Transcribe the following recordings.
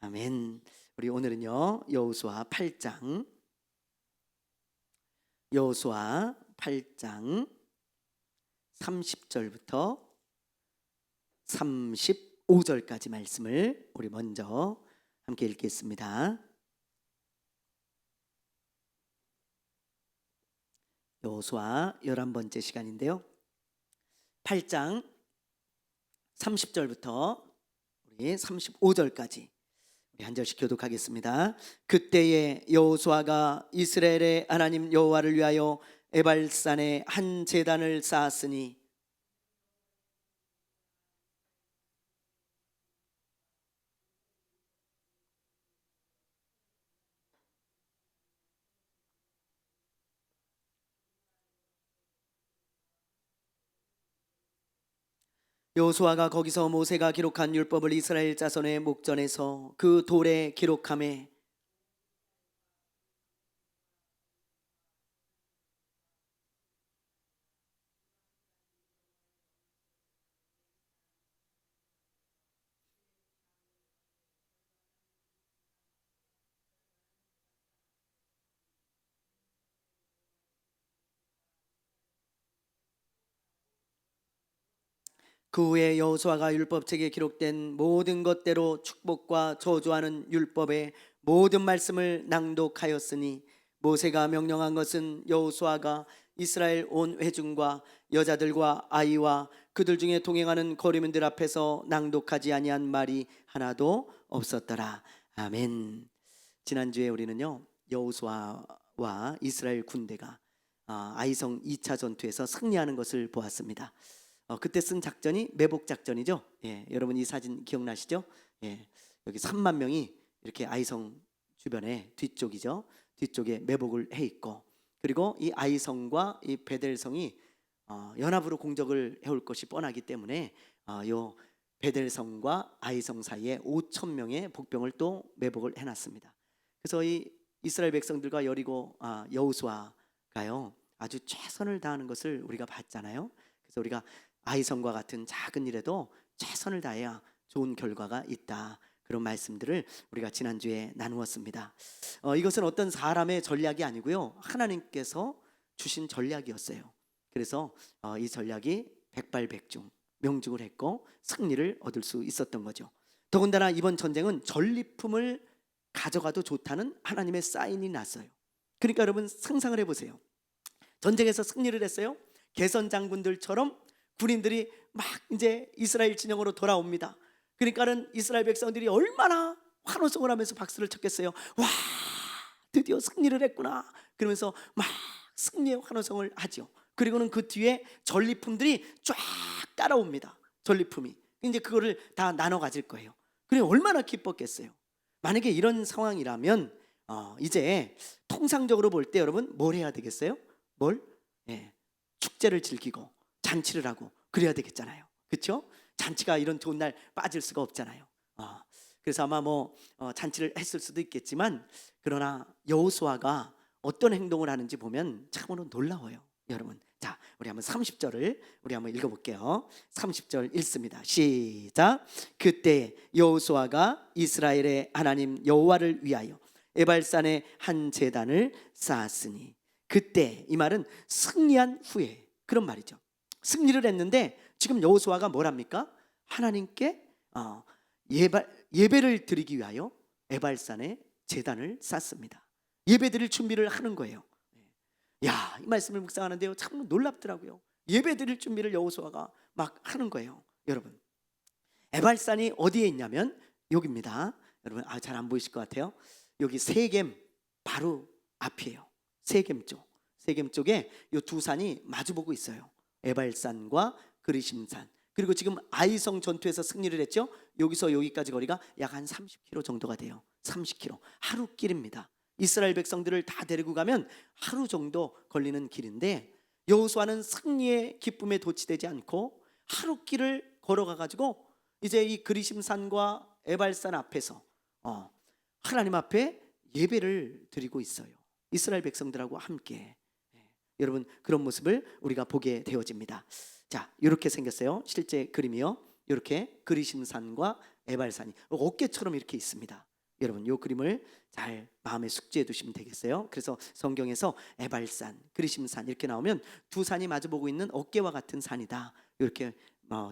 아멘. 우리 오늘은요 여호수아 8장 30절부터 35절까지 말씀을 우리 먼저 함께 읽겠습니다. 여호수아 11번째 시간인데요, 8장 30절부터 우리 35절까지 우리 한 절씩 교독하겠습니다. 그때에 여호수아가 이스라엘의 하나님 여호와를 위하여 에발산에 한 제단을 쌓았으니 여호수아가 거기서 모세가 기록한 율법을 이스라엘 자손의 목전에서 그 돌에 기록하매 그 후에 여호수아가 율법책에 기록된 모든 것대로 축복과 저주하는 율법의 모든 말씀을 낭독하였으니 모세가 명령한 것은 여호수아가 이스라엘 온 회중과 여자들과 아이와 그들 중에 동행하는 거류민들 앞에서 낭독하지 아니한 말이 하나도 없었더라. 아멘. 지난주에 우리는요 여호수아와 이스라엘 군대가 아이성 2차 전투에서 승리하는 것을 보았습니다. 그때 쓴 작전이 매복 작전이죠. 여러분 이 사진 기억나시죠? 여기 3만 명이 이렇게 아이성 주변에 뒤쪽에 매복을 해 있고, 그리고 이 아이성과 이 베델성이 연합으로 공격을 해올 것이 뻔하기 때문에 요 베델성과 아이성 사이에 5천 명의 복병을 또 매복을 해놨습니다. 그래서 이 이스라엘 백성들과 여리고 여호수아가요 아주 최선을 다하는 것을 우리가 봤잖아요. 그래서 우리가 아이성과 같은 작은 일에도 최선을 다해야 좋은 결과가 있다, 그런 말씀들을 우리가 지난주에 나누었습니다. 이것은 어떤 사람의 전략이 아니고요 하나님께서 주신 전략이었어요. 그래서 이 전략이 백발백중 명중을 했고 승리를 얻을 수 있었던 거죠. 더군다나 이번 전쟁은 전리품을 가져가도 좋다는 하나님의 사인이 났어요. 그러니까 여러분 상상을 해보세요. 전쟁에서 승리를 했어요. 개선 장군들처럼 군인들이 막 이제 이스라엘 진영으로 돌아옵니다. 그러니까는 이스라엘 백성들이 얼마나 환호성을 하면서 박수를 쳤겠어요. 와, 드디어 승리를 했구나 그러면서 막 승리의 환호성을 하죠. 그리고는 그 뒤에 전리품들이 쫙 따라옵니다. 전리품이 이제 그거를 다 나눠 가질 거예요. 그래 얼마나 기뻤겠어요. 만약에 이런 상황이라면 이제 통상적으로 볼 때 여러분 뭘 해야 되겠어요? 축제를 즐기고 잔치를 하고 그래야 되겠잖아요. 그렇죠? 잔치가 이런 좋은 날 빠질 수가 없잖아요. 그래서 아마 잔치를 했을 수도 있겠지만, 그러나 여호수아가 어떤 행동을 하는지 보면 참으로 놀라워요. 여러분, 자 우리 한번 30절을 우리 한번 읽어볼게요. 30절 읽습니다. 시작. 그때 여호수아가 이스라엘의 하나님 여호와를 위하여 에발산에 한 제단을 쌓았으니, 그때 이 말은 승리한 후에 그런 말이죠. 승리를 했는데 지금 여호수아가 뭘 합니까? 하나님께 예배를 드리기 위하여 에발산에 제단을 쌓습니다. 예배드릴 준비를 하는 거예요. 야, 이 말씀을 묵상하는데요 참 놀랍더라고요. 예배드릴 준비를 여호수아가 막 하는 거예요. 여러분, 에발산이 어디에 있냐면 여기입니다. 여러분 잘 안 보이실 것 같아요. 여기 세겜 바로 앞이에요. 세겜 쪽에 이 두 산이 마주보고 있어요. 에발산과 그리심산. 그리고 지금 아이성 전투에서 승리를 했죠. 여기서 여기까지 거리가 약 한 30km 정도가 돼요. 30km 하루 길입니다. 이스라엘 백성들을 다 데리고 가면 하루 정도 걸리는 길인데, 여호수아는 승리의 기쁨에 도취되지 않고 하루 길을 걸어가 가지고 이제 이 그리심산과 에발산 앞에서 하나님 앞에 예배를 드리고 있어요. 이스라엘 백성들하고 함께. 여러분 그런 모습을 우리가 보게 되어집니다. 자, 이렇게 생겼어요. 실제 그림이요. 이렇게 그리심산과 에발산이 어깨처럼 이렇게 있습니다. 여러분 요 그림을 잘 마음에 숙지해 두시면 되겠어요. 그래서 성경에서 에발산, 그리심산 이렇게 나오면 두 산이 마주보고 있는 어깨와 같은 산이다. 이렇게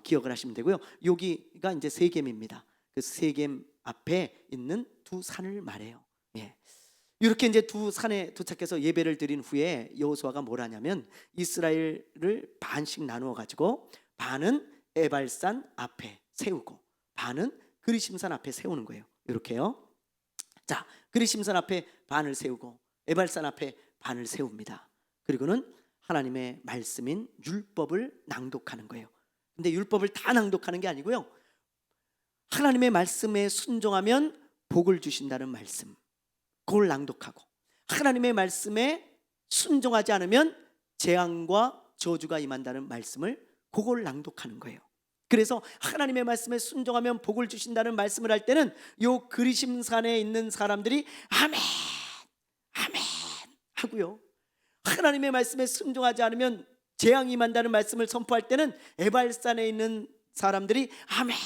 기억을 하시면 되고요. 여기가 이제 세겜입니다. 그 세겜 앞에 있는 두 산을 말해요. 예. 이렇게 이제 두 산에 도착해서 예배를 드린 후에 여호수아가 뭘 하냐면 이스라엘을 반씩 나누어 가지고 반은 에발산 앞에 세우고 반은 그리심산 앞에 세우는 거예요. 이렇게요. 자, 그리심산 앞에 반을 세우고 에발산 앞에 반을 세웁니다. 그리고는 하나님의 말씀인 율법을 낭독하는 거예요. 근데 율법을 다 낭독하는 게 아니고요. 하나님의 말씀에 순종하면 복을 주신다는 말씀, 그걸 낭독하고 하나님의 말씀에 순종하지 않으면 재앙과 저주가 임한다는 말씀을 그걸 낭독하는 거예요. 그래서 하나님의 말씀에 순종하면 복을 주신다는 말씀을 할 때는 요 그리심산에 있는 사람들이 아멘 아멘 하고요, 하나님의 말씀에 순종하지 않으면 재앙이 임한다는 말씀을 선포할 때는 에발산에 있는 사람들이 아멘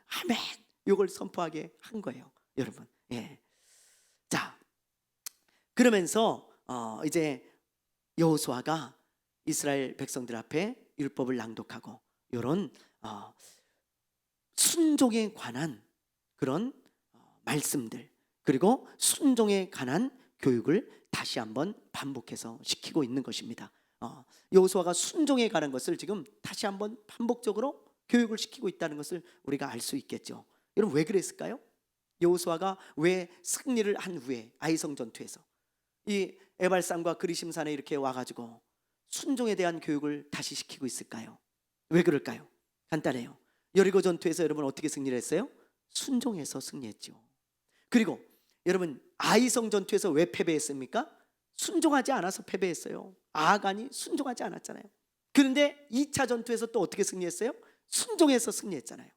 아멘 이걸 선포하게 한 거예요, 여러분. 예. 자, 그러면서 이제 여호수아가 이스라엘 백성들 앞에 율법을 낭독하고 이런 순종에 관한 그런 말씀들, 그리고 순종에 관한 교육을 다시 한번 반복해서 시키고 있는 것입니다. 여호수아가 순종에 관한 것을 지금 다시 한번 반복적으로 교육을 시키고 있다는 것을 우리가 알 수 있겠죠. 여러분 왜 그랬을까요? 여호수아가 왜 승리를 한 후에 아이성 전투에서 이 에발산과 그리심산에 이렇게 와가지고 순종에 대한 교육을 다시 시키고 있을까요? 왜 그럴까요? 간단해요. 여리고 전투에서 여러분 어떻게 승리를 했어요? 순종해서 승리했죠. 그리고 여러분 아이성 전투에서 왜 패배했습니까? 순종하지 않아서 패배했어요. 아간이 순종하지 않았잖아요. 그런데 2차 전투에서 또 어떻게 승리했어요? 순종해서 승리했잖아요.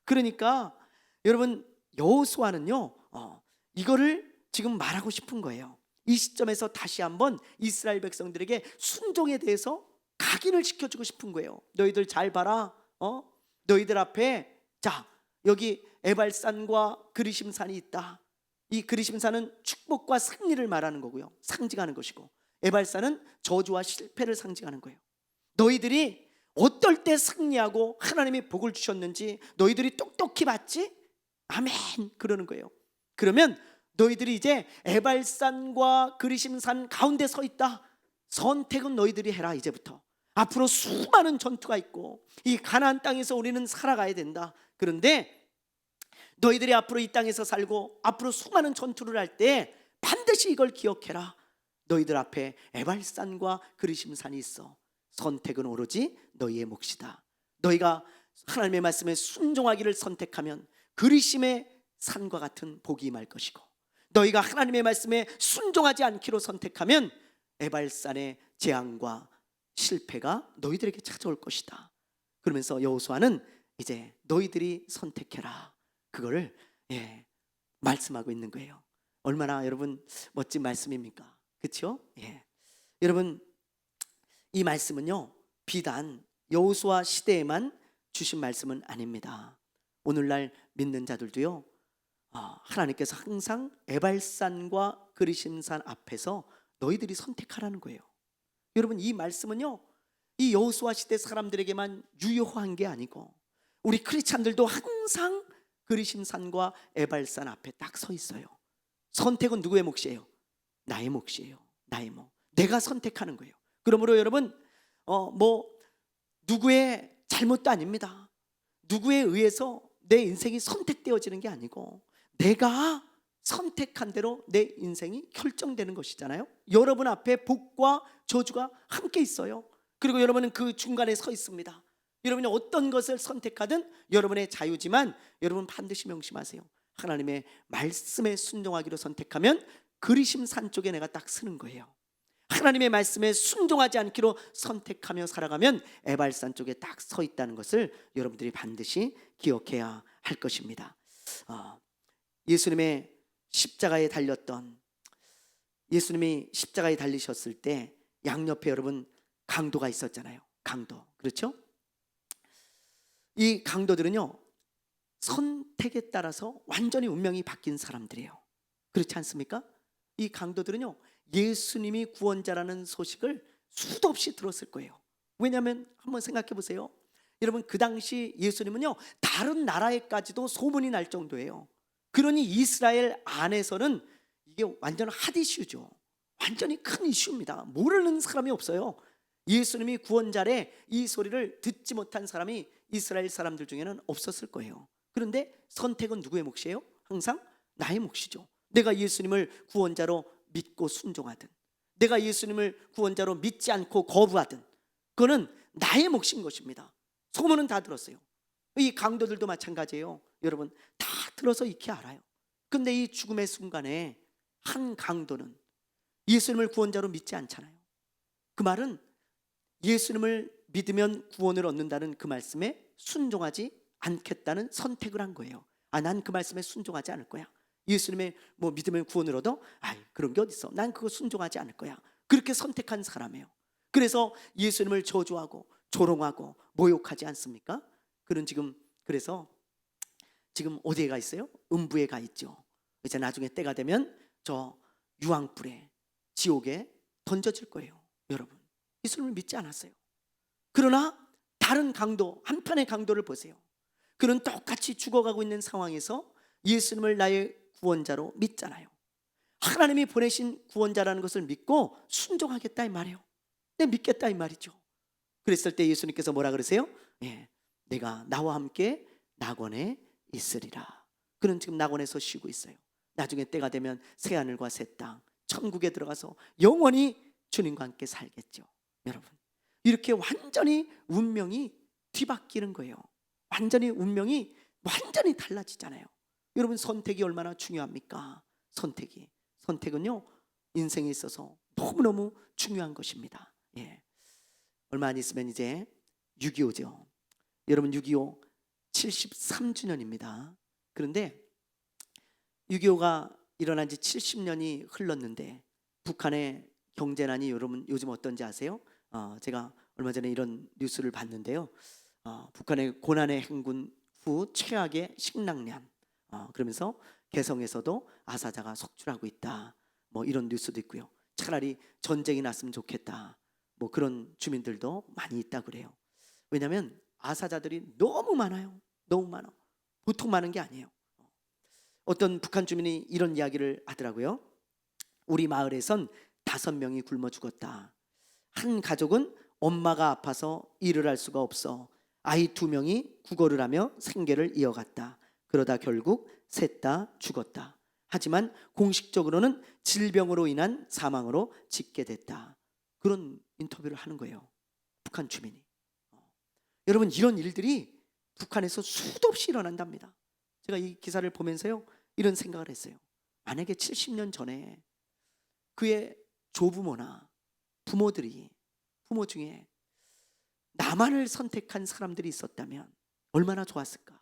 그러니까 여러분 여호수아는요 이거를 지금 말하고 싶은 거예요. 이 시점에서 다시 한번 이스라엘 백성들에게 순종에 대해서 각인을 시켜주고 싶은 거예요. 너희들 잘 봐라. 너희들 앞에 자 여기 에발산과 그리심산이 있다. 이 그리심산은 축복과 승리를 말하는 거고요, 상징하는 것이고, 에발산은 저주와 실패를 상징하는 거예요. 너희들이 어떨 때 승리하고 하나님이 복을 주셨는지 너희들이 똑똑히 봤지? 아멘 그러는 거예요. 그러면 너희들이 이제 에발산과 그리심산 가운데 서 있다. 선택은 너희들이 해라. 이제부터 앞으로 수많은 전투가 있고 이 가나안 땅에서 우리는 살아가야 된다. 그런데 너희들이 앞으로 이 땅에서 살고 앞으로 수많은 전투를 할 때 반드시 이걸 기억해라. 너희들 앞에 에발산과 그리심산이 있어. 선택은 오로지 너희의 몫이다. 너희가 하나님의 말씀에 순종하기를 선택하면 그리심의 산과 같은 복이 임할 것이고, 너희가 하나님의 말씀에 순종하지 않기로 선택하면 에발산의 재앙과 실패가 너희들에게 찾아올 것이다. 그러면서 여호수아는 이제 너희들이 선택해라, 그거를 말씀하고 있는 거예요. 얼마나 여러분 멋진 말씀입니까? 그렇죠? 여러분 이 말씀은요 비단 여호수아 시대에만 주신 말씀은 아닙니다. 오늘날 믿는 자들도요 하나님께서 항상 에발산과 그리심산 앞에서 너희들이 선택하라는 거예요. 여러분 이 말씀은요 이 여호수아 시대 사람들에게만 유효한 게 아니고 우리 크리스찬들도 항상 그리심산과 에발산 앞에 딱 서 있어요. 선택은 누구의 몫이에요? 나의 몫이에요. 나의 몫. 내가 선택하는 거예요. 그러므로 여러분 누구의 잘못도 아닙니다. 누구에 의해서 내 인생이 선택되어지는 게 아니고 내가 선택한 대로 내 인생이 결정되는 것이잖아요. 여러분 앞에 복과 저주가 함께 있어요. 그리고 여러분은 그 중간에 서 있습니다. 여러분이 어떤 것을 선택하든 여러분의 자유지만 여러분 반드시 명심하세요. 하나님의 말씀에 순종하기로 선택하면 그리심산 쪽에 내가 딱 서는 거예요. 하나님의 말씀에 순종하지 않기로 선택하며 살아가면 에발산 쪽에 딱 서 있다는 것을 여러분들이 반드시 기억해야 할 것입니다. 예수님의 십자가에 달렸던, 예수님이 십자가에 달리셨을 때 양옆에 여러분 강도가 있었잖아요. 강도, 그렇죠? 이 강도들은요 선택에 따라서 완전히 운명이 바뀐 사람들이에요. 그렇지 않습니까? 이 강도들은요, 예수님이 구원자라는 소식을 수도 없이 들었을 거예요. 왜냐하면 한번 생각해 보세요. 여러분, 그 당시 예수님은요, 다른 나라에까지도 소문이 날 정도예요. 그러니 이스라엘 안에서는 이게 완전 핫 이슈죠. 완전히 큰 이슈입니다. 모르는 사람이 없어요. 예수님이 구원자래 이 소리를 듣지 못한 사람이 이스라엘 사람들 중에는 없었을 거예요. 그런데 선택은 누구의 몫이에요? 항상 나의 몫이죠. 내가 예수님을 구원자로 믿고 순종하든, 내가 예수님을 구원자로 믿지 않고 거부하든, 그거는 나의 몫인 것입니다. 소문은 다 들었어요. 이 강도들도 마찬가지예요. 여러분, 다 들어서 익히 알아요. 근데 이 죽음의 순간에 한 강도는 예수님을 구원자로 믿지 않잖아요. 그 말은 예수님을 믿으면 구원을 얻는다는 그 말씀에 순종하지 않겠다는 선택을 한 거예요. 난 그 말씀에 순종하지 않을 거야. 예수님의 믿으면 구원을 얻어? 그런 게 어딨어. 난 그거 순종하지 않을 거야. 그렇게 선택한 사람이에요. 그래서 예수님을 저주하고 조롱하고 모욕하지 않습니까? 그는 그래서 지금 어디에 가 있어요? 음부에 가 있죠. 이제 나중에 때가 되면 저 유황불에, 지옥에 던져질 거예요. 여러분, 예수님을 믿지 않았어요. 그러나 다른 강도, 한편의 강도를 보세요. 그는 똑같이 죽어가고 있는 상황에서 예수님을 나의 구원자로 믿잖아요. 하나님이 보내신 구원자라는 것을 믿고 순종하겠다 이 말이에요. 내 믿겠다 이 말이죠. 그랬을 때 예수님께서 뭐라 그러세요? 내가 나와 함께 낙원에 있으리라. 그는 지금 낙원에서 쉬고 있어요. 나중에 때가 되면 새하늘과 새 땅, 천국에 들어가서 영원히 주님과 함께 살겠죠. 여러분, 이렇게 완전히 운명이 뒤바뀌는 거예요. 완전히 운명이 완전히 달라지잖아요. 여러분, 선택이 얼마나 중요합니까? 선택은요, 인생에 있어서 너무너무 중요한 것입니다. 얼마 안 있으면 이제 6.25죠. 여러분, 6.25 73주년입니다. 그런데 6.25가 일어난 지 70년이 흘렀는데 북한의 경제난이 여러분 요즘 어떤지 아세요? 제가 얼마 전에 이런 뉴스를 봤는데요. 북한의 고난의 행군 후 최악의 식량난, 그러면서 개성에서도 아사자가 속출하고 있다. 이런 뉴스도 있고요. 차라리 전쟁이 났으면 좋겠다. 그런 주민들도 많이 있다 그래요. 왜냐하면 아사자들이 너무 많아요. 너무 많아. 보통 많은 게 아니에요. 어떤 북한 주민이 이런 이야기를 하더라고요. 우리 마을에선 5명이 굶어 죽었다. 한 가족은 엄마가 아파서 일을 할 수가 없어 아이 2명이 구걸을 하며 생계를 이어갔다. 그러다 결국 셋 다 죽었다. 하지만 공식적으로는 질병으로 인한 사망으로 집계됐다. 그런 인터뷰를 하는 거예요. 북한 주민이. 여러분, 이런 일들이 북한에서 수도 없이 일어난답니다. 제가 이 기사를 보면서요, 이런 생각을 했어요. 만약에 70년 전에 그의 조부모나 부모 중에 남한을 선택한 사람들이 있었다면 얼마나 좋았을까.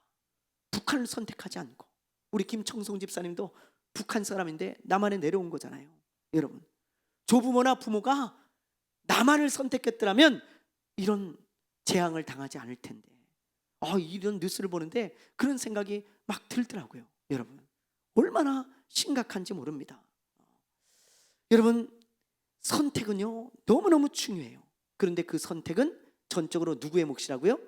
북한을 선택하지 않고, 우리 김청송 집사님도 북한 사람인데 남한에 내려온 거잖아요. 여러분, 조부모나 부모가 남한을 선택했더라면 이런 재앙을 당하지 않을 텐데, 이런 뉴스를 보는데 그런 생각이 막 들더라고요. 여러분, 얼마나 심각한지 모릅니다. 여러분, 선택은요 너무너무 중요해요. 그런데 그 선택은 전적으로 누구의 몫이라고요?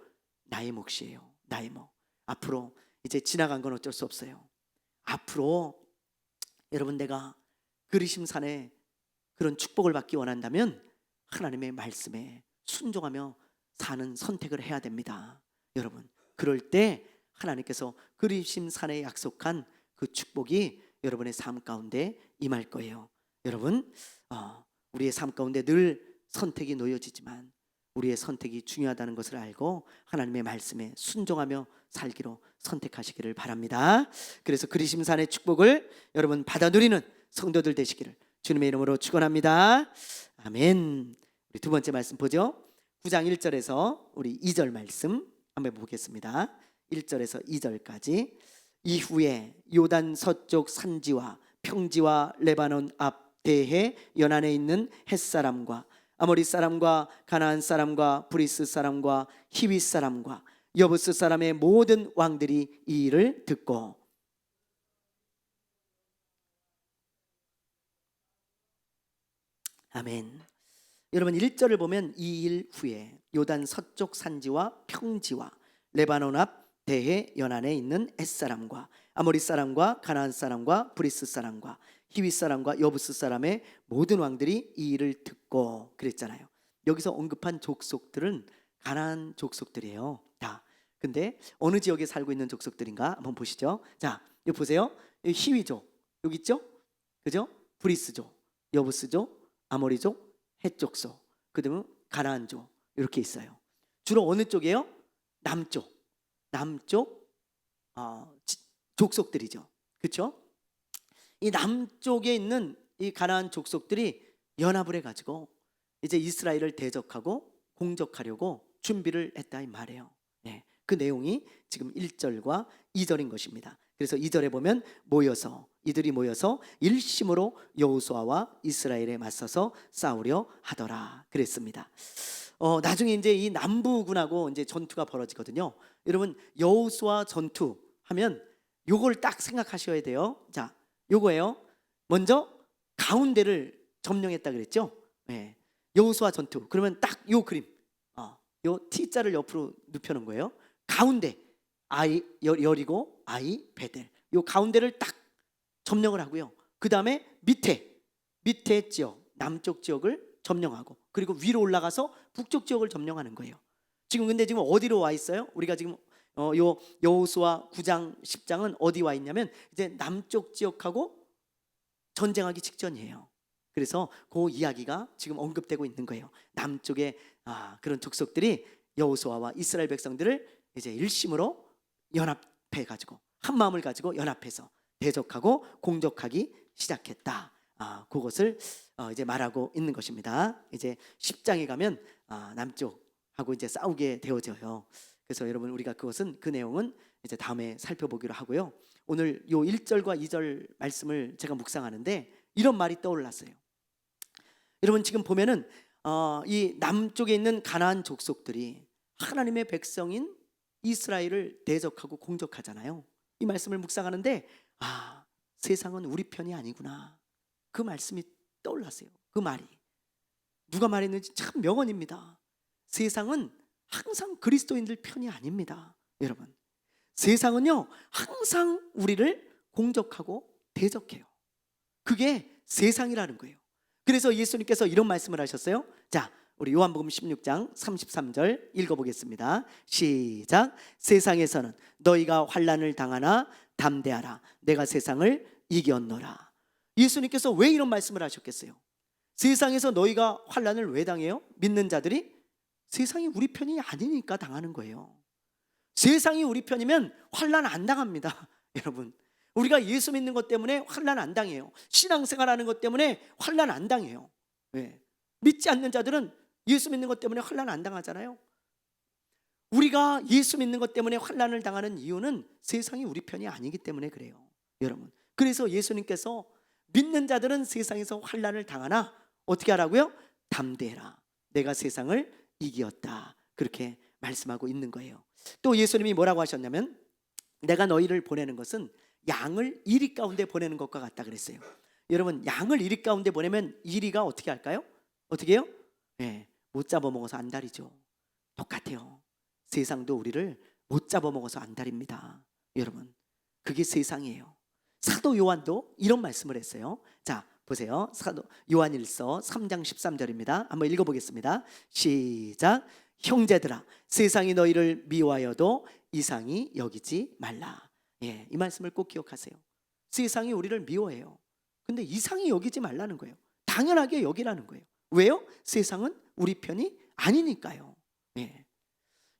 나의 몫이에요. 나의 몫. 앞으로 이제 지나간 건 어쩔 수 없어요. 앞으로 여러분, 내가 그리심산에 그런 축복을 받기 원한다면 하나님의 말씀에 순종하며 사는 선택을 해야 됩니다. 여러분, 그럴 때 하나님께서 그리심산에 약속한 그 축복이 여러분의 삶 가운데 임할 거예요. 여러분, 우리의 삶 가운데 늘 선택이 놓여지지만 우리의 선택이 중요하다는 것을 알고 하나님의 말씀에 순종하며 살기로 선택하시기를 바랍니다. 그래서 그리심산의 축복을 여러분 받아 누리는 성도들 되시기를 주님의 이름으로 축원합니다. 아멘. 우리 두 번째 말씀 보죠. 9장 1절에서 우리 2절 말씀 한번 보겠습니다. 1절에서 2절까지. 이후에 요단 서쪽 산지와 평지와 레바논 앞 대해 연안에 있는 헷사람과 아모리 사람과 가나안 사람과 브리스 사람과 히위 사람과 여부스 사람의 모든 왕들이 이 일을 듣고 아멘. 여러분 1절을 보면 이 일 후에 요단 서쪽 산지와 평지와 레바논 앞 대해 연안에 있는 햇사람과 아모리 사람과 가나안 사람과 브리스 사람과 히위 사람과 여부스 사람의 모든 왕들이 이 일을 듣고 그랬잖아요. 여기서 언급한 족속들은 가나안 족속들이에요. 다. 근데 어느 지역에 살고 있는 족속들인가 한번 보시죠. 자, 여기 보세요. 여기 히위족 여기 있죠? 그죠? 브리스족, 여부스족, 아모리족, 헷족속, 그다음에 가나안족 이렇게 있어요. 주로 어느 쪽이에요? 남쪽 족속들이죠. 그렇죠? 이 남쪽에 있는 이 가나안 족속들이 연합을 해가지고 이제 이스라엘을 대적하고 공격하려고 준비를 했다 이 말이에요. 네, 그 내용이 지금 1절과 2절인 것입니다. 그래서 2절에 보면 이들이 모여서 일심으로 여호수아와 이스라엘에 맞서서 싸우려 하더라 그랬습니다. 나중에 이제 이 남부군하고 이제 전투가 벌어지거든요. 여러분 여호수아 전투 하면 요걸 딱 생각하셔야 돼요. 자, 요거예요. 먼저 가운데를 점령했다 그랬죠. 네. 여호수아 전투 그러면 딱 요 그림, 요 T자를 옆으로 눕혀놓은 거예요. 가운데 아이 여리고 아이 베델 요 가운데를 딱 점령을 하고요. 그 다음에 밑에 지역 남쪽 지역을 점령하고 그리고 위로 올라가서 북쪽 지역을 점령하는 거예요. 근데 지금 어디로 와 있어요? 우리가 지금 요 여호수아 9장 10장은 어디 와 있냐면 이제 남쪽 지역하고 전쟁하기 직전이에요. 그래서 그 이야기가 지금 언급되고 있는 거예요. 남쪽의 그런 족속들이 여호수아와 이스라엘 백성들을 이제 일심으로 연합해 가지고 한 마음을 가지고 연합해서 대적하고 공격하기 시작했다. 그것을 이제 말하고 있는 것입니다. 이제 10장에 가면 남쪽하고 이제 싸우게 되어져요. 그래서 여러분 우리가 그 내용은 이제 다음에 살펴보기로 하고요. 오늘 요 1절과 2절 말씀을 제가 묵상하는데 이런 말이 떠올랐어요. 여러분 지금 보면은 이 남쪽에 있는 가나안 족속들이 하나님의 백성인 이스라엘을 대적하고 공격하잖아요. 이 말씀을 묵상하는데 세상은 우리 편이 아니구나. 그 말씀이 떠올랐어요. 그 말이 누가 말했는지 참 명언입니다. 세상은 항상 그리스도인들 편이 아닙니다. 여러분 세상은요 항상 우리를 공격하고 대적해요. 그게 세상이라는 거예요. 그래서 예수님께서 이런 말씀을 하셨어요. 자, 우리 요한복음 16장 33절 읽어보겠습니다. 시작. 세상에서는 너희가 환난을 당하나 담대하라. 내가 세상을 이겼노라. 예수님께서 왜 이런 말씀을 하셨겠어요? 세상에서 너희가 환난을 왜 당해요? 믿는 자들이 세상이 우리 편이 아니니까 당하는 거예요. 세상이 우리 편이면 환난 안 당합니다. 여러분 우리가 예수 믿는 것 때문에 환난 안 당해요. 신앙생활하는 것 때문에 환난 안 당해요. 왜? 믿지 않는 자들은 예수 믿는 것 때문에 환난 안 당하잖아요. 우리가 예수 믿는 것 때문에 환난을 당하는 이유는 세상이 우리 편이 아니기 때문에 그래요. 여러분 그래서 예수님께서 믿는 자들은 세상에서 환난을 당하나 어떻게 하라고요? 담대해라. 내가 세상을 이기었다. 그렇게 말씀하고 있는 거예요. 또 예수님이 뭐라고 하셨냐면 내가 너희를 보내는 것은 양을 이리 가운데 보내는 것과 같다 그랬어요. 여러분 양을 이리 가운데 보내면 이리가 어떻게 할까요? 어떻게 해요? 못 잡아먹어서 안달이죠. 똑같아요. 세상도 우리를 못 잡아먹어서 안달입니다. 여러분 그게 세상이에요. 사도 요한도 이런 말씀을 했어요. 자 보세요. 사도 요한일서 3장 13절입니다. 한번 읽어보겠습니다. 시작. 형제들아 세상이 너희를 미워하여도 이상히 여기지 말라. 이 말씀을 꼭 기억하세요. 세상이 우리를 미워해요. 근데 이상히 여기지 말라는 거예요. 당연하게 여기라는 거예요. 왜요? 세상은 우리 편이 아니니까요.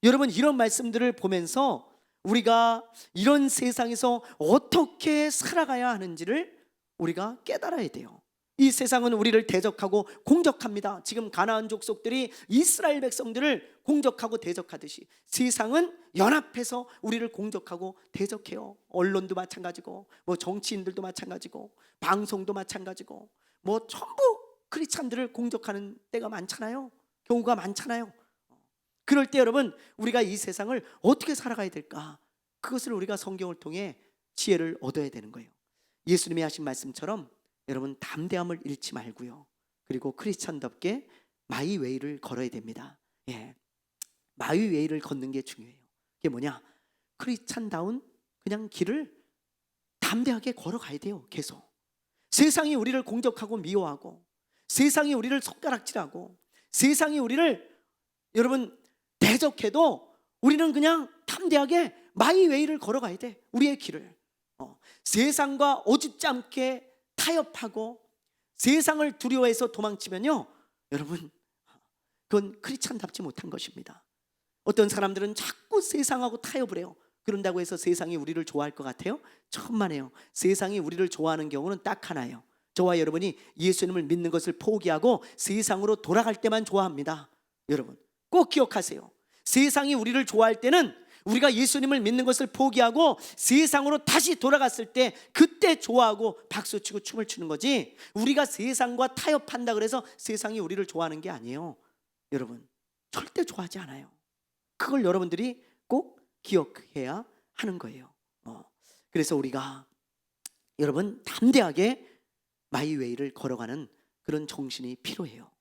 여러분 이런 말씀들을 보면서 우리가 이런 세상에서 어떻게 살아가야 하는지를 우리가 깨달아야 돼요. 이 세상은 우리를 대적하고 공격합니다. 지금 가나안 족속들이 이스라엘 백성들을 공격하고 대적하듯이 세상은 연합해서 우리를 공격하고 대적해요. 언론도 마찬가지고 정치인들도 마찬가지고 방송도 마찬가지고 전부 크리스찬들을 공격하는 때가 많잖아요. 경우가 많잖아요. 그럴 때 여러분 우리가 이 세상을 어떻게 살아가야 될까? 그것을 우리가 성경을 통해 지혜를 얻어야 되는 거예요. 예수님이 하신 말씀처럼 여러분 담대함을 잃지 말고요. 그리고 크리스찬답게 마이웨이를 걸어야 됩니다. 예, 마이웨이를 걷는 게 중요해요. 그게 뭐냐? 크리스찬다운 그냥 길을 담대하게 걸어가야 돼요. 계속. 세상이 우리를 공격하고 미워하고, 세상이 우리를 손가락질하고, 세상이 우리를 여러분 대적해도 우리는 그냥 담대하게 마이웨이를 걸어가야 돼. 우리의 길을. 세상과 오집지 않게 타협하고 세상을 두려워해서 도망치면요, 여러분, 그건 크리스찬답지 못한 것입니다. 어떤 사람들은 자꾸 세상하고 타협을 해요. 그런다고 해서 세상이 우리를 좋아할 것 같아요? 천만에요. 세상이 우리를 좋아하는 경우는 딱 하나예요. 저와 여러분이 예수님을 믿는 것을 포기하고 세상으로 돌아갈 때만 좋아합니다. 여러분 꼭 기억하세요. 세상이 우리를 좋아할 때는 우리가 예수님을 믿는 것을 포기하고 세상으로 다시 돌아갔을 때 그때 좋아하고 박수치고 춤을 추는 거지, 우리가 세상과 타협한다 그래서 세상이 우리를 좋아하는 게 아니에요. 여러분 절대 좋아하지 않아요. 그걸 여러분들이 꼭 기억해야 하는 거예요. 그래서 우리가 여러분 담대하게 마이웨이를 걸어가는 그런 정신이 필요해요.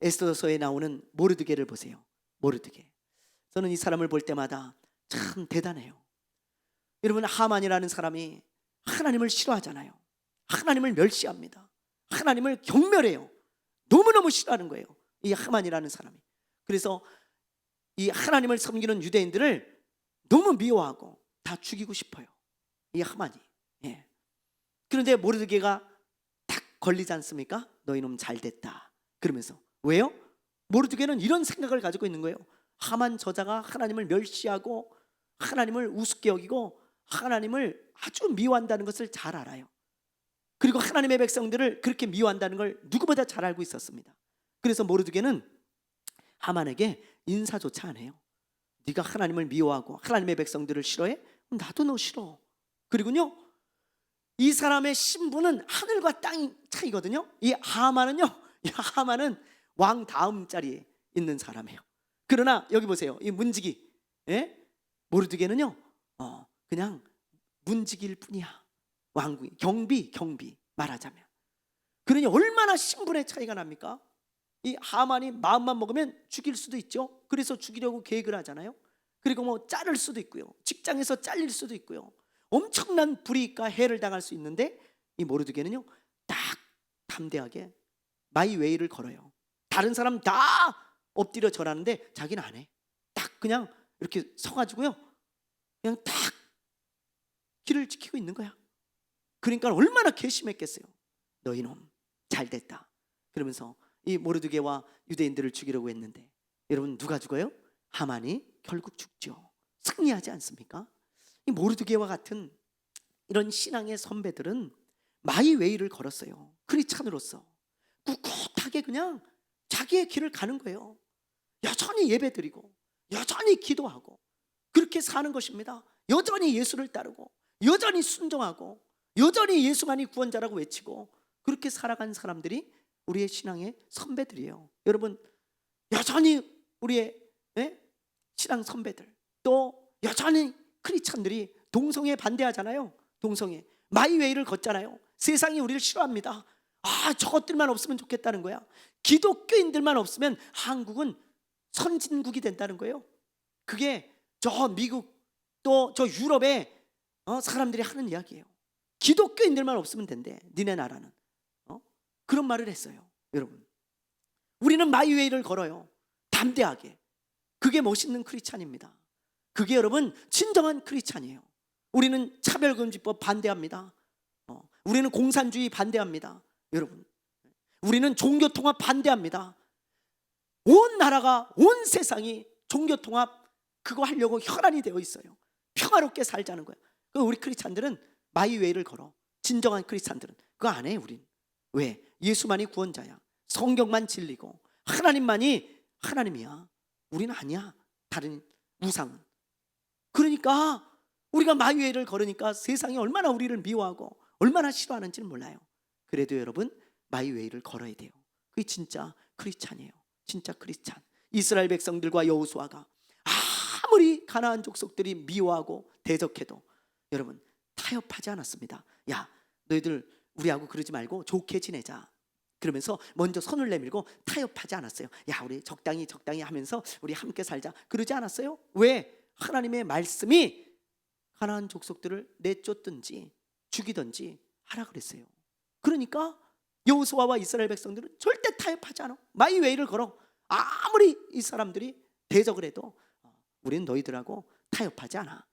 에스더서에 나오는 모르드게를 보세요. 모르드게. 저는 이 사람을 볼 때마다 참 대단해요. 여러분 하만이라는 사람이 하나님을 싫어하잖아요. 하나님을 멸시합니다. 하나님을 경멸해요. 너무너무 싫어하는 거예요, 이 하만이라는 사람이. 그래서 이 하나님을 섬기는 유대인들을 너무 미워하고 다 죽이고 싶어요, 이 하만이. 예. 그런데 모르드게가 딱 걸리지 않습니까? 너희 놈 잘됐다 그러면서. 왜요? 모르드게는 이런 생각을 가지고 있는 거예요. 하만 저자가 하나님을 멸시하고 하나님을 우습게 여기고 하나님을 아주 미워한다는 것을 잘 알아요. 그리고 하나님의 백성들을 그렇게 미워한다는 걸 누구보다 잘 알고 있었습니다. 그래서 모르드게는 하만에게 인사조차 안 해요. 네가 하나님을 미워하고 하나님의 백성들을 싫어해? 나도 너 싫어. 그리고요, 이 사람의 신분은 하늘과 땅 차이거든요. 이 하만은요, 이 하만은 왕 다음 자리에 있는 사람이에요. 그러나 여기 보세요, 이 문지기, 예? 모르드게는요 그냥 문지기일 뿐이야. 왕궁 경비 말하자면. 그러니 얼마나 신분의 차이가 납니까? 이 하만이 마음만 먹으면 죽일 수도 있죠. 그래서 죽이려고 계획을 하잖아요. 그리고 뭐 자를 수도 있고요, 직장에서 잘릴 수도 있고요, 엄청난 불이익과 해를 당할 수 있는데 이 모르드게는요 딱 담대하게 마이웨이를 걸어요. 다른 사람 다 엎드려 절하는데 자기는 안 해. 딱 그냥 이렇게 서가지고요 그냥 딱 길을 지키고 있는 거야. 그러니까 얼마나 괘씸했겠어요. 너희 놈 잘됐다 그러면서 이 모르드게와 유대인들을 죽이려고 했는데 여러분 누가 죽어요? 하만이 결국 죽죠. 승리하지 않습니까? 이 모르드게와 같은 이런 신앙의 선배들은 마이웨이를 걸었어요. 크리스찬으로서 꿋꿋하게 그냥 자기의 길을 가는 거예요. 여전히 예배드리고 여전히 기도하고 그렇게 사는 것입니다. 여전히 예수를 따르고 여전히 순종하고 여전히 예수만이 구원자라고 외치고 그렇게 살아간 사람들이 우리의 신앙의 선배들이에요. 여러분 여전히 우리의 신앙 선배들, 또 여전히 크리스찬들이 동성애 반대하잖아요. 동성애 마이웨이를 걷잖아요. 세상이 우리를 싫어합니다. 저것들만 없으면 좋겠다는 거야. 기독교인들만 없으면 한국은 선진국이 된다는 거예요. 그게 저 미국 또 저 유럽의 사람들이 하는 이야기예요. 기독교인들만 없으면 된대, 니네 나라는. 그런 말을 했어요. 여러분 우리는 마이웨이를 걸어요, 담대하게. 그게 멋있는 크리스찬입니다. 그게 여러분 진정한 크리스찬이에요. 우리는 차별금지법 반대합니다. 우리는 공산주의 반대합니다. 여러분 우리는 종교통합 반대합니다. 온 나라가 온 세상이 종교통합 그거 하려고 혈안이 되어 있어요. 평화롭게 살자는 거예요. 우리 크리스찬들은 마이웨이를 걸어. 진정한 크리스찬들은 그거 안 해. 우린 왜? 예수만이 구원자야. 성경만 진리고 하나님만이 하나님이야. 우리는 아니야, 다른 우상은. 그러니까 우리가 마이웨이를 걸으니까 세상이 얼마나 우리를 미워하고 얼마나 싫어하는지는 몰라요. 그래도 여러분 마이웨이를 걸어야 돼요. 그게 진짜 크리스찬이에요. 진짜 크리스찬. 이스라엘 백성들과 여호수아가 아무리 가나안 족속들이 미워하고 대적해도 여러분 타협하지 않았습니다. 야 너희들 우리하고 그러지 말고 좋게 지내자. 그러면서 먼저 손을 내밀고 타협하지 않았어요. 야, 우리 적당히 하면서 우리 함께 살자, 그러지 않았어요. 왜? 하나님의 말씀이 가나안 족속들을 내쫓든지 죽이든지 하라 그랬어요. 그러니까 여호수아와 이스라엘 백성들은 절대 타협하지 않아. 마이웨이를 걸어. 아무리 이 사람들이 대적을 해도 우리는 너희들하고 타협하지 않아.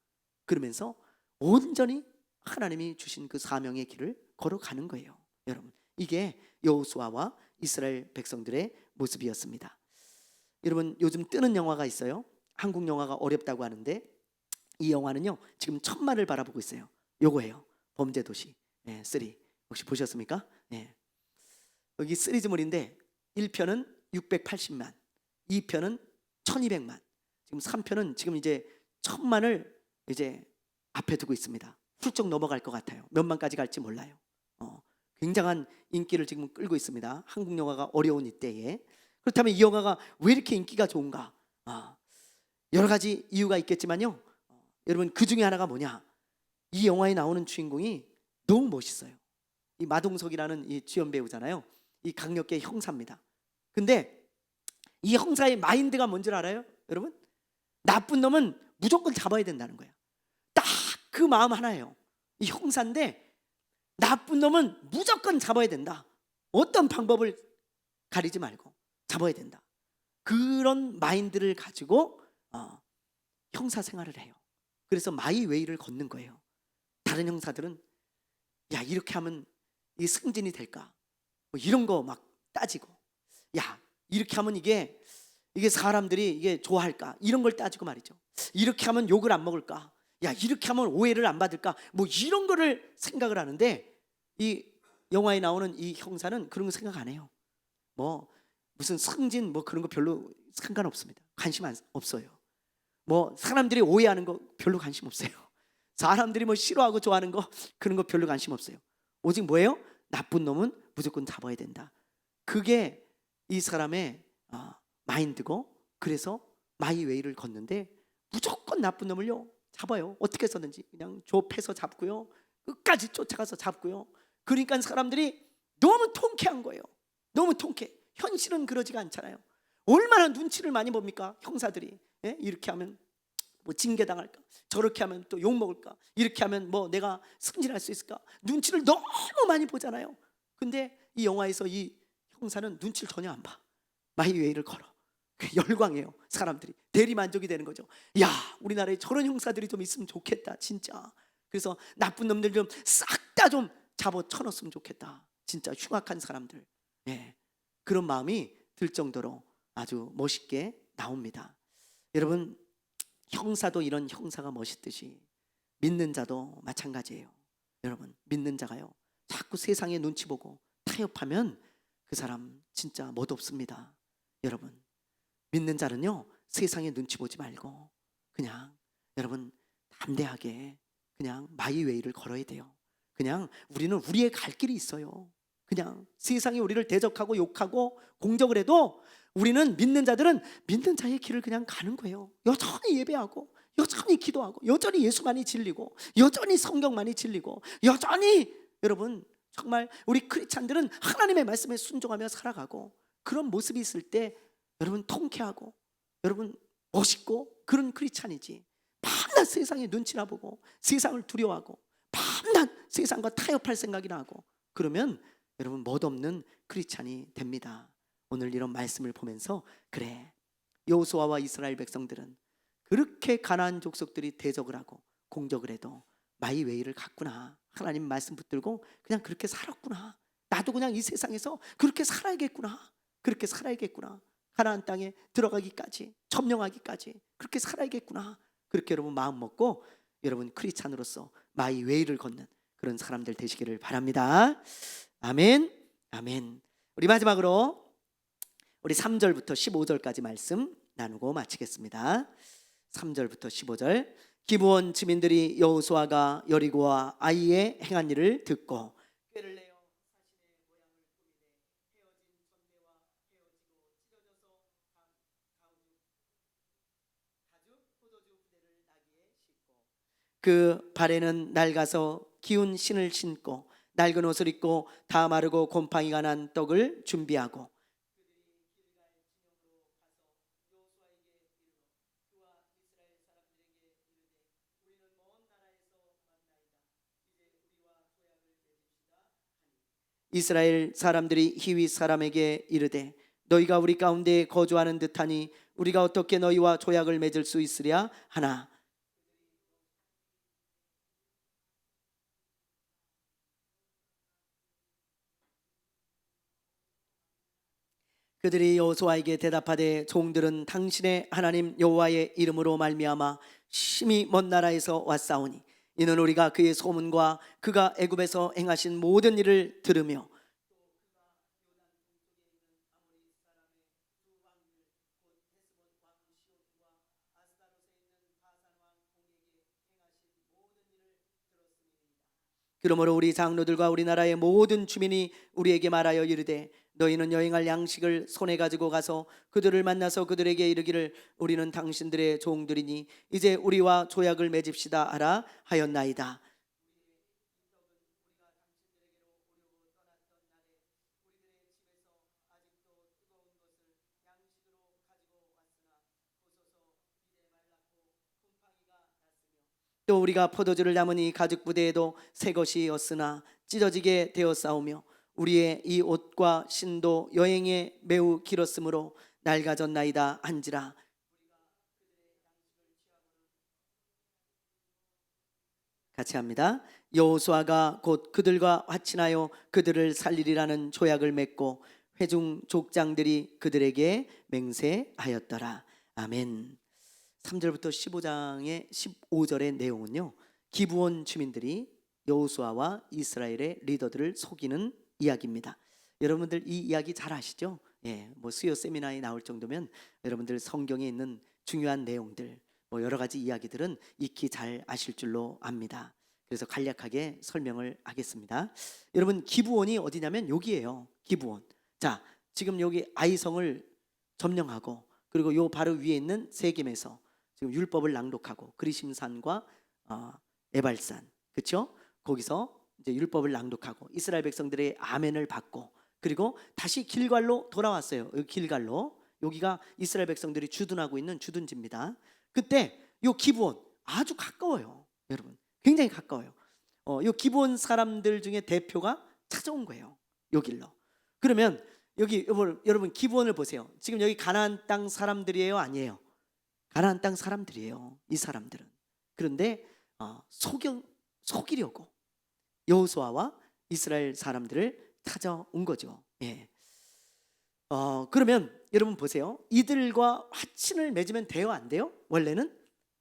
그러면서 온전히 하나님이 주신 그 사명의 길을 걸어가는 거예요. 여러분, 이게 여호수아와 이스라엘 백성들의 모습이었습니다. 여러분, 요즘 뜨는 영화가 있어요. 한국 영화가 어렵다고 하는데 이 영화는요 지금 천만을 바라보고 있어요. 요거예요. 범죄도시 3. 혹시 보셨습니까? 여기 시리즈물인데 1편은 680만, 2편은 1200만, 지금 3편은 지금 이제 1000만을 이제 앞에 두고 있습니다. 훌쩍 넘어갈 것 같아요. 몇 만까지 갈지 몰라요. 굉장한 인기를 지금 끌고 있습니다. 한국 영화가 어려운 이때에. 그렇다면 이 영화가 왜 이렇게 인기가 좋은가? 여러 가지 이유가 있겠지만요, 여러분, 그 중에 하나가 뭐냐? 이 영화에 나오는 주인공이 너무 멋있어요. 이 마동석이라는 이 주연 배우잖아요. 이 강력계 형사입니다. 근데 이 형사의 마인드가 뭔지 알아요? 여러분, 나쁜 놈은 무조건 잡아야 된다는 거야. 딱 그 마음 하나예요. 이 형사인데 나쁜 놈은 무조건 잡아야 된다. 어떤 방법을 가리지 말고 잡아야 된다. 그런 마인드를 가지고 형사 생활을 해요. 그래서 마이웨이를 걷는 거예요. 다른 형사들은 야, 이렇게 하면 이 승진이 될까? 뭐 이런 거 막 따지고, 야, 이렇게 하면 이게 사람들이 이게 좋아할까? 이런 걸 따지고 말이죠. 이렇게 하면 욕을 안 먹을까? 야, 이렇게 하면 오해를 안 받을까? 뭐 이런 거를 생각을 하는데 이 영화에 나오는 이 형사는 그런 거 생각 안 해요. 뭐 무슨 승진 뭐 그런 거 별로 상관없습니다. 관심 없어요. 뭐 사람들이 오해하는 거 별로 관심 없어요. 사람들이 뭐 싫어하고 좋아하는 거 그런 거 별로 관심 없어요. 오직 뭐예요? 나쁜 놈은 무조건 잡아야 된다. 그게 이 사람의 마인드고, 그래서 마이웨이를 걷는데 무조건 나쁜 놈을요 잡아요. 어떻게 해서든지 그냥 좁혀서 잡고요, 끝까지 쫓아가서 잡고요. 그러니까 사람들이 너무 통쾌한 거예요. 너무 통쾌. 현실은 그러지가 않잖아요. 얼마나 눈치를 많이 봅니까 형사들이. 이렇게 하면 뭐 징계당할까, 저렇게 하면 또 욕먹을까, 이렇게 하면 뭐 내가 승진할 수 있을까, 눈치를 너무 많이 보잖아요. 근데 이 영화에서 이 형사는 눈치를 전혀 안 봐. 마이웨이를 걸어. 열광해요. 사람들이 대리만족이 되는 거죠. 야, 우리나라에 저런 형사들이 좀 있으면 좋겠다 진짜. 그래서 나쁜 놈들 좀 싹 다 좀 잡아 쳐넣었으면 좋겠다. 진짜 흉악한 사람들. 그런 마음이 들 정도로 아주 멋있게 나옵니다. 여러분, 형사도 이런 형사가 멋있듯이 믿는 자도 마찬가지예요. 여러분, 믿는 자가요 자꾸 세상의 눈치 보고 타협하면 그 사람 진짜 멋없습니다. 여러분, 믿는 자는요 세상의 눈치 보지 말고 그냥 여러분 담대하게 그냥 마이웨이를 걸어야 돼요. 그냥 우리는 우리의 갈 길이 있어요. 그냥 세상이 우리를 대적하고 욕하고 공격을 해도 우리는 믿는 자들은 믿는 자의 길을 그냥 가는 거예요. 여전히 예배하고 여전히 기도하고 여전히 예수만이 진리고 여전히 성경만이 진리고 여전히 여러분 정말 우리 크리스찬들은 하나님의 말씀에 순종하며 살아가고, 그런 모습이 있을 때 여러분 통쾌하고 여러분 멋있고 그런 크리스찬이지, 밤낮 세상에 눈치나 보고 세상을 두려워하고 밤낮 세상과 타협할 생각이나 하고 그러면 여러분 멋없는 크리스찬이 됩니다. 오늘 이런 말씀을 보면서 그래, 여호수아와 이스라엘 백성들은 그렇게 가나안 족속들이 대적을 하고 공격을 해도 마이웨이를 갔구나. 하나님 말씀 붙들고 그냥 그렇게 살았구나. 나도 그냥 이 세상에서 그렇게 살아야겠구나. 그렇게 살아야겠구나. 가나안 땅에 들어가기까지, 점령하기까지 그렇게 살아야겠구나. 그렇게 여러분 마음 먹고 여러분 크리스찬으로서 마이웨이를 걷는 그런 사람들 되시기를 바랍니다. 아멘. 아멘. 우리 마지막으로 우리 3절부터 15절까지 말씀 나누고 마치겠습니다. 3절부터 15절. 기브온 주민들이 여호수아가 여리고와 아이에 행한 일을 듣고 꾀를 내어 자신의 모양을 꾸미되 헤어진 전대와 헤어지고 찢어져서 가죽 포도주 부대를 나귀에 싣고 그 발에는 낡아서 기운 신을 신고 낡은 옷을 입고 다 마르고 곰팡이가 난 떡을 준비하고 이스라엘 사람들이 히윗 사람에게 이르되 너희가 우리 가운데 거주하는 듯하니 우리가 어떻게 너희와 조약을 맺을 수 있으랴 하나. 그들이 여호수아에게 대답하되 종들은 당신의 하나님 여호와의 이름으로 말미암아 심히 먼 나라에서 왔사오니 이는 우리가 그의 소문과 그가 애굽에서 행하신 모든 일을 들으며 그러므로 우리 장로들과 우리나라의 모든 주민이 우리에게 말하여 이르되 너희는 여행할 양식을 손에 가지고 가서 그들을 만나서 그들에게 이르기를 우리는 당신들의 종들이니 이제 우리와 조약을 맺읍시다 하라 하였나이다. 또 우리가 포도주를 담으니 가죽 부대에도 새 것이었으나 찢어지게 되었사오며 우리의 이 옷과 신도 여행에 매우 길었으므로 낡아졌나이다 한지라. 같이 합니다. 여호수아가 곧 그들과 화친하여 그들을 살리리라는 조약을 맺고 회중 족장들이 그들에게 맹세하였더라. 아멘. 3절부터 15장의 15절의 내용은요, 기브온 주민들이 여호수아와 이스라엘의 리더들을 속이는 이야기입니다. 여러분들 이 이야기 잘 아시죠? 예, 뭐 수요 세미나에 나올 정도면 여러분들 성경에 있는 중요한 내용들, 뭐 여러 가지 이야기들은 익히 잘 아실 줄로 압니다. 그래서 간략하게 설명을 하겠습니다. 여러분 기브온이 어디냐면 여기예요. 기브온. 자, 지금 여기 아이성을 점령하고 그리고 요 바로 위에 있는 세겜에서 지금 율법을 낭독하고 그리심산과 에발산, 그렇죠? 거기서 이제 율법을 낭독하고 이스라엘 백성들의 아멘을 받고 그리고 다시 길갈로 돌아왔어요. 여기 길갈로, 여기가 이스라엘 백성들이 주둔하고 있는 주둔지입니다. 그때 요 기브온 아주 가까워요, 여러분. 굉장히 가까워요. 요 기브온 사람들 중에 대표가 찾아온 거예요, 요 길로. 그러면 여기 여러분 기브온을 보세요. 지금 여기 가나안 땅 사람들이에요, 아니에요? 가나안 땅 사람들이에요, 이 사람들은. 그런데 속이려고 여호수아와 이스라엘 사람들을 찾아온 거죠. 예. 그러면 여러분 보세요. 이들과 화친을 맺으면 돼요, 안 돼요? 원래는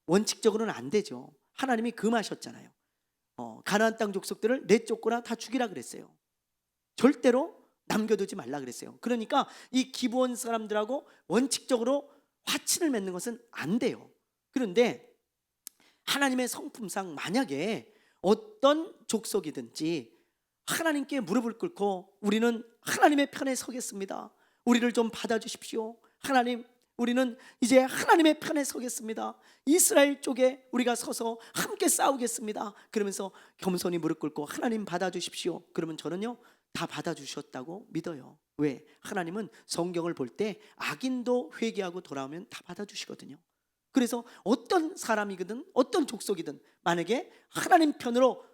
원칙적으로는 안 되죠. 하나님이 금하셨잖아요. 가나안 땅 족속들을 내쫓거나 다 죽이라 그랬어요. 절대로 남겨두지 말라 그랬어요. 그러니까 이 기브온 사람들하고 원칙적으로 화친을 맺는 것은 안 돼요. 그런데 하나님의 성품상 만약에 어떤 족속이든지 하나님께 무릎을 꿇고 우리는 하나님의 편에 서겠습니다, 우리를 좀 받아주십시오, 하나님 우리는 이제 하나님의 편에 서겠습니다, 이스라엘 쪽에 우리가 서서 함께 싸우겠습니다, 그러면서 겸손히 무릎 꿇고 하나님 받아주십시오. 그러면 저는요 다 받아주셨다고 믿어요. 왜? 하나님은 성경을 볼 때 악인도 회개하고 돌아오면 다 받아주시거든요. 그래서 어떤 사람이든 어떤 족속이든 만약에 하나님 편으로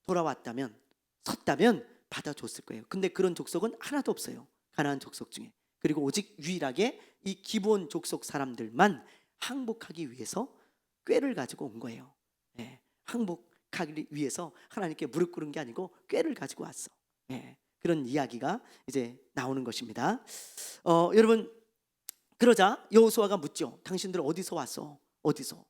돌아왔다면, 섰다면 받아줬을 거예요. 근데 그런 족속은 하나도 없어요, 가나안 족속 중에. 그리고 오직 유일하게 이 기브온 족속 사람들만 항복하기 위해서 꾀를 가지고 온 거예요. 예, 항복하기 위해서 하나님께 무릎 꿇은 게 아니고 꾀를 가지고 왔어. 예, 그런 이야기가 이제 나오는 것입니다. 여러분, 그러자 여호수아가 묻죠. 당신들 어디서 왔어? 어디서?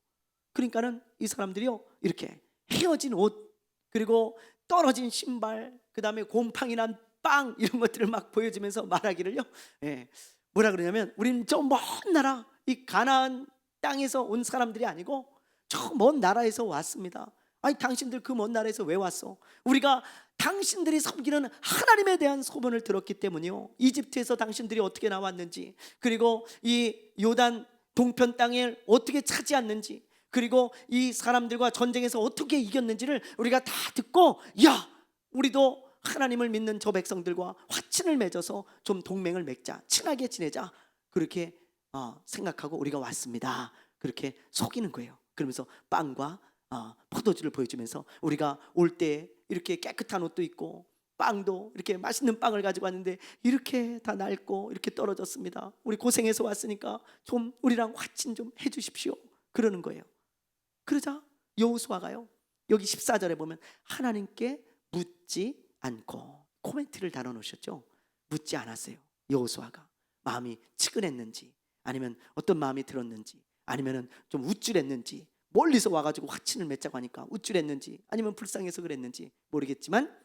그러니까는 이 사람들이요 이렇게 헤어진 옷, 그리고 떨어진 신발, 그 다음에 곰팡이 난 빵, 이런 것들을 막 보여주면서 말하기를요, 예, 뭐라 그러냐면 우리는 저 먼 나라, 이 가나안 땅에서 온 사람들이 아니고 저 먼 나라에서 왔습니다. 아니 당신들 그 먼 나라에서 왜 왔어? 우리가 당신들이 섬기는 하나님에 대한 소문을 들었기 때문이요, 이집트에서 당신들이 어떻게 나왔는지, 그리고 이 요단 동편 땅을 어떻게 차지했는지, 그리고 이 사람들과 전쟁에서 어떻게 이겼는지를 우리가 다 듣고, 야, 우리도 하나님을 믿는 저 백성들과 화친을 맺어서 좀 동맹을 맺자, 친하게 지내자, 그렇게 생각하고 우리가 왔습니다. 그렇게 속이는 거예요. 그러면서 빵과 포도주를 보여주면서 우리가 올 때 이렇게 깨끗한 옷도 입고 빵도 이렇게 맛있는 빵을 가지고 왔는데 이렇게 다 낡고 이렇게 떨어졌습니다. 우리 고생해서 왔으니까 좀 우리랑 화친 좀 해주십시오, 그러는 거예요. 그러자 여호수아가요, 여기 14절에 보면 하나님께 묻지 않고 코멘트를 달아놓으셨죠. 묻지 않았어요. 여호수아가 마음이 측은했는지, 아니면 어떤 마음이 들었는지, 아니면 좀 우쭐했는지, 멀리서 와가지고 화친을 맺자고 하니까 우쭐했는지, 아니면 불쌍해서 그랬는지 모르겠지만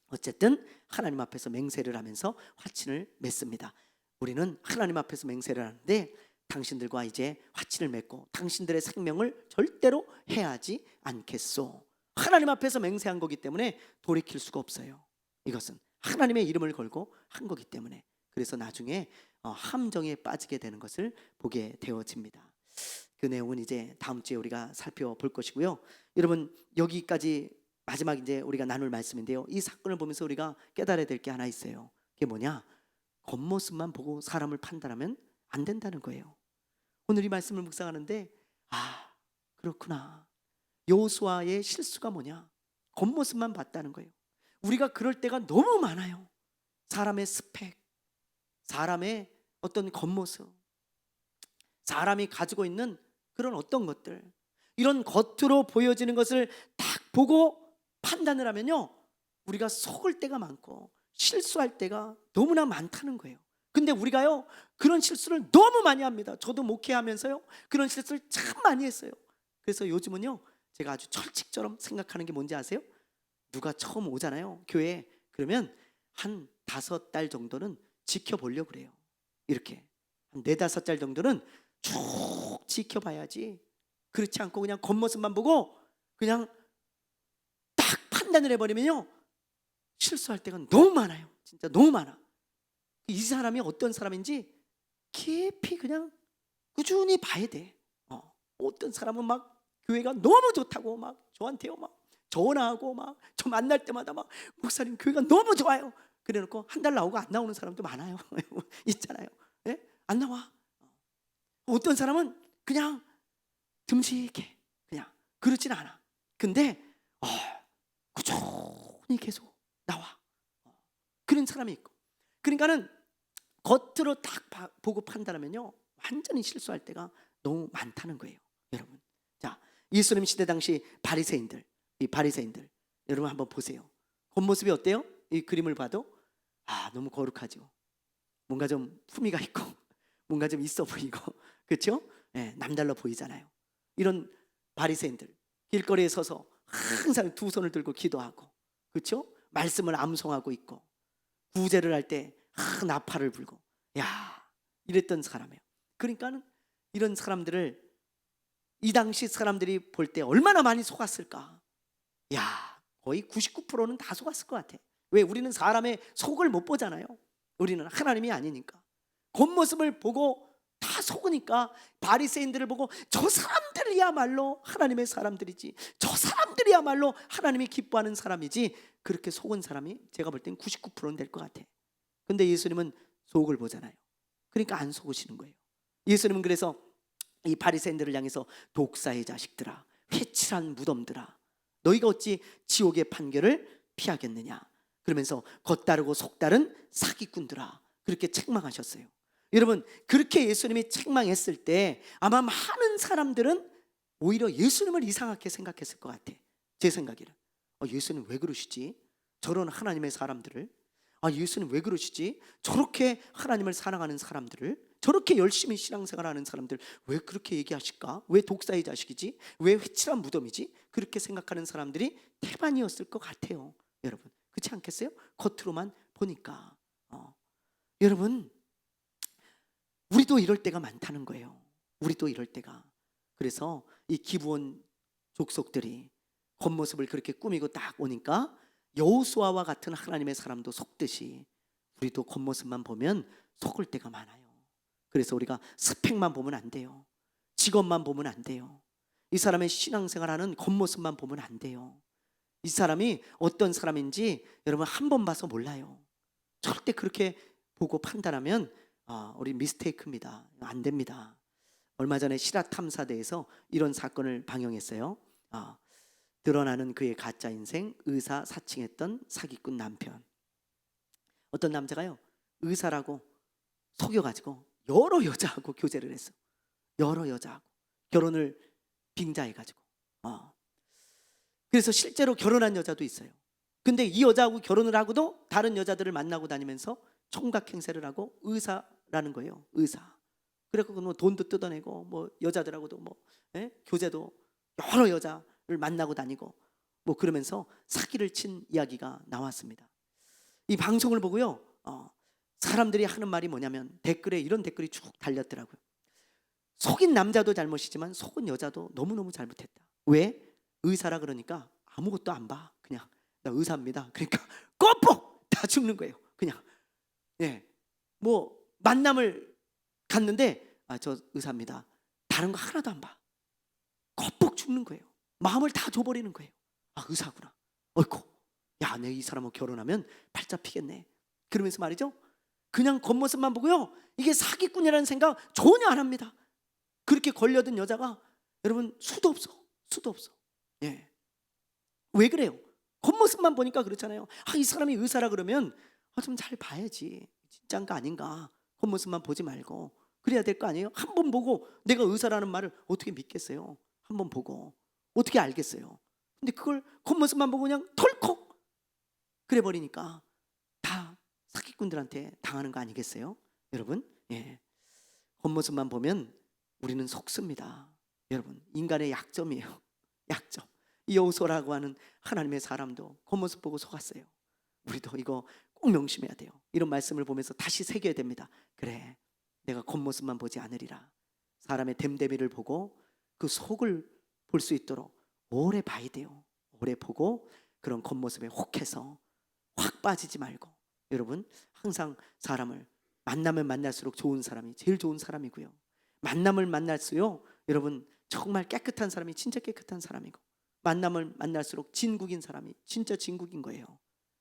어쨌든 하나님 앞에서 맹세를 하면서 화친을 맺습니다. 우리는 하나님 앞에서 맹세를 하는데 당신들과 이제 화친을 맺고 당신들의 생명을 절대로 해하지 않겠소. 하나님 앞에서 맹세한 거기 때문에 돌이킬 수가 없어요. 이것은 하나님의 이름을 걸고 한 거기 때문에. 그래서 나중에 함정에 빠지게 되는 것을 보게 되어집니다. 그 내용은 이제 다음 주에 우리가 살펴볼 것이고요. 여러분, 여기까지 마지막 이제 우리가 나눌 말씀인데요, 이 사건을 보면서 우리가 깨달아야 될 게 하나 있어요. 그게 뭐냐? 겉모습만 보고 사람을 판단하면 안 된다는 거예요. 오늘 이 말씀을 묵상하는데 그렇구나, 여호수아의 실수가 뭐냐? 겉모습만 봤다는 거예요. 우리가 그럴 때가 너무 많아요. 사람의 스펙, 사람의 어떤 겉모습, 사람이 가지고 있는 그런 어떤 것들, 이런 겉으로 보여지는 것을 딱 보고 판단을 하면요, 우리가 속을 때가 많고 실수할 때가 너무나 많다는 거예요. 근데 우리가요, 그런 실수를 너무 많이 합니다. 저도 목회하면서요, 그런 실수를 참 많이 했어요. 그래서 요즘은요, 제가 아주 철칙처럼 생각하는 게 뭔지 아세요? 누가 처음 오잖아요, 교회에. 그러면 한 5달 정도는 지켜보려고 그래요. 이렇게 한 4-5달 정도는 쭉 지켜봐야지, 그렇지 않고 그냥 겉모습만 보고 그냥 딱 판단을 해버리면요, 실수할 때가 너무 많아요. 진짜 너무 많아. 이 사람이 어떤 사람인지 깊이 그냥 꾸준히 봐야 돼. 어떤 사람은 막 교회가 너무 좋다고 막 저한테요 막 전화하고 막 저 만날 때마다 막 목사님 교회가 너무 좋아요, 그래놓고 한 달 나오고 안 나오는 사람도 많아요. 있잖아요. 예? 안 나와. 어떤 사람은 그냥 듬직해, 그냥 그렇진 않아. 근데 꾸준히 계속 나와. 그런 사람이 있고. 그러니까는 겉으로 딱 보고 판단하면요, 완전히 실수할 때가 너무 많다는 거예요, 여러분. 자, 예수님 시대 당시 바리새인들, 이 바리새인들 여러분 한번 보세요. 겉모습이 어때요? 이 그림을 봐도 너무 거룩하죠. 뭔가 좀 품위가 있고 뭔가 좀 있어 보이고, 그렇죠? 남달라 보이잖아요. 이런 바리새인들 길거리에 서서 항상 2손을 들고 기도하고, 그렇죠? 말씀을 암송하고 있고, 구제를 할 때 나팔을 불고, 이랬던 사람이에요. 그러니까는 이런 사람들을 이 당시 사람들이 볼 때 얼마나 많이 속았을까? 거의 99%는 다 속았을 것 같아. 왜? 우리는 사람의 속을 못 보잖아요. 우리는 하나님이 아니니까. 겉모습을 보고 다 속으니까 바리새인들을 보고 저 사람들이야말로 하나님의 사람들이지, 저 사람들이야말로 하나님이 기뻐하는 사람이지, 그렇게 속은 사람이 제가 볼 땐 99%는 될 것 같아. 근데 예수님은 속을 보잖아요. 그러니까 안 속으시는 거예요. 예수님은 그래서 이 바리새인들을 향해서 독사의 자식들아, 회칠한 무덤들아, 너희가 어찌 지옥의 판결을 피하겠느냐, 그러면서 겉다르고 속다른 사기꾼들아, 그렇게 책망하셨어요. 여러분, 그렇게 예수님이 책망했을 때 아마 많은 사람들은 오히려 예수님을 이상하게 생각했을 것 같아. 제 생각에는 예수님 왜 그러시지? 저런 하나님의 사람들을, 예수님 왜 그러시지? 저렇게 하나님을 사랑하는 사람들을, 저렇게 열심히 신앙생활하는 사람들 왜 그렇게 얘기하실까? 왜 독사의 자식이지? 왜 회칠한 무덤이지? 그렇게 생각하는 사람들이 태반이었을 것 같아요, 여러분. 그렇지 않겠어요? 겉으로만 보니까. 여러분, 우리도 이럴 때가 많다는 거예요. 우리도 이럴 때가. 그래서 이 기브온 족속들이 겉모습을 그렇게 꾸미고 딱 오니까 여호수아와 같은 하나님의 사람도 속듯이 우리도 겉모습만 보면 속을 때가 많아요. 그래서 우리가 스펙만 보면 안 돼요. 직업만 보면 안 돼요. 이 사람의 신앙생활하는 겉모습만 보면 안 돼요. 이 사람이 어떤 사람인지 여러분 한 번 봐서 몰라요. 절대 그렇게 보고 판단하면 우리 미스테이크입니다. 안 됩니다. 얼마 전에 실화탐사대에서 이런 사건을 방영했어요. 드러나는 그의 가짜 인생, 의사 사칭했던 사기꾼 남편. 어떤 남자가요, 의사라고 속여가지고 여러 여자하고 교제를 했어. 여러 여자하고 결혼을 빙자해가지고. 그래서 실제로 결혼한 여자도 있어요. 근데 이 여자하고 결혼을 하고도 다른 여자들을 만나고 다니면서 총각 행세를 하고 의사라는 거예요. 의사. 그래갖고 뭐 돈도 뜯어내고 뭐 여자들하고도 뭐 교제도 여러 여자를 만나고 다니고 뭐 그러면서 사기를 친 이야기가 나왔습니다. 이 방송을 보고요, 사람들이 하는 말이 뭐냐면 댓글에 이런 댓글이 쭉 달렸더라고요. 속인 남자도 잘못이지만 속은 여자도 너무너무 잘못했다. 왜? 의사라 그러니까 아무것도 안 봐. 그냥 나 의사입니다. 그러니까 껌뻑 다 죽는 거예요. 그냥 뭐 만남을 갔는데 저 의사입니다. 다른 거 하나도 안 봐. 껌뻑 죽는 거예요. 마음을 다 줘버리는 거예요. 의사구나. 어이쿠, 야, 내 이 사람하고 결혼하면 팔자 피겠네. 그러면서 말이죠, 그냥 겉모습만 보고요, 이게 사기꾼이라는 생각 전혀 안 합니다. 그렇게 걸려든 여자가 여러분 수도 없어. 왜 그래요? 겉모습만 보니까 그렇잖아요. 이 사람이 의사라 그러면 좀 잘 봐야지, 진짜인가 아닌가. 겉모습만 보지 말고 그래야 될 거 아니에요? 한 번 보고 내가 의사라는 말을 어떻게 믿겠어요? 한 번 보고 어떻게 알겠어요? 근데 그걸 겉모습만 보고 그냥 털컥 그래 버리니까 다 사기꾼들한테 당하는 거 아니겠어요? 여러분, 겉모습만 보면 우리는 속습니다. 여러분, 인간의 약점이에요. 약점. 이 여호수아라고 하는 하나님의 사람도 겉모습 보고 속았어요. 우리도 이거 꼭 명심해야 돼요. 이런 말씀을 보면서 다시 새겨야 됩니다. 그래, 내가 겉모습만 보지 않으리라. 사람의 됨됨이를 보고 그 속을 볼 수 있도록 오래 봐야 돼요. 오래 보고 그런 겉모습에 혹해서 확 빠지지 말고, 여러분 항상 사람을 만나면 만날수록 좋은 사람이 제일 좋은 사람이고요, 만남을 만날수록 여러분 정말 깨끗한 사람이 진짜 깨끗한 사람이고, 만남을 만날수록 진국인 사람이 진짜 진국인 거예요.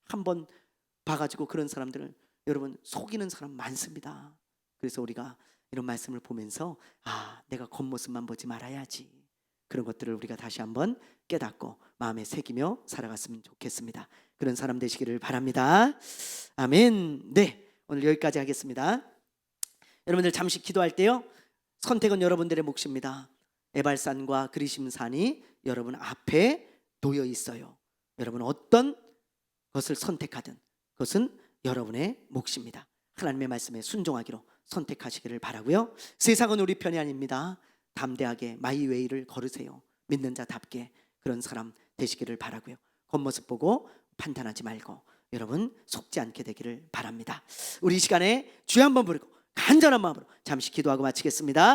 한번 봐가지고 그런 사람들을 여러분 속이는 사람 많습니다. 그래서 우리가 이런 말씀을 보면서 내가 겉모습만 보지 말아야지, 그런 것들을 우리가 다시 한번 깨닫고 마음에 새기며 살아갔으면 좋겠습니다. 그런 사람 되시기를 바랍니다. 아멘. 네, 오늘 여기까지 하겠습니다. 여러분들 잠시 기도할 때요, 선택은 여러분들의 몫입니다. 에발산과 그리심산이 여러분 앞에 놓여 있어요. 여러분 어떤 것을 선택하든 그것은 여러분의 몫입니다. 하나님의 말씀에 순종하기로 선택하시기를 바라고요. 세상은 우리 편이 아닙니다. 담대하게 마이웨이를 걸으세요. 믿는 자답게 그런 사람 되시기를 바라고요. 겉모습 보고 판단하지 말고 여러분 속지 않게 되기를 바랍니다. 우리 이 시간에 주여 한번 부르고 간절한 마음으로 잠시 기도하고 마치겠습니다.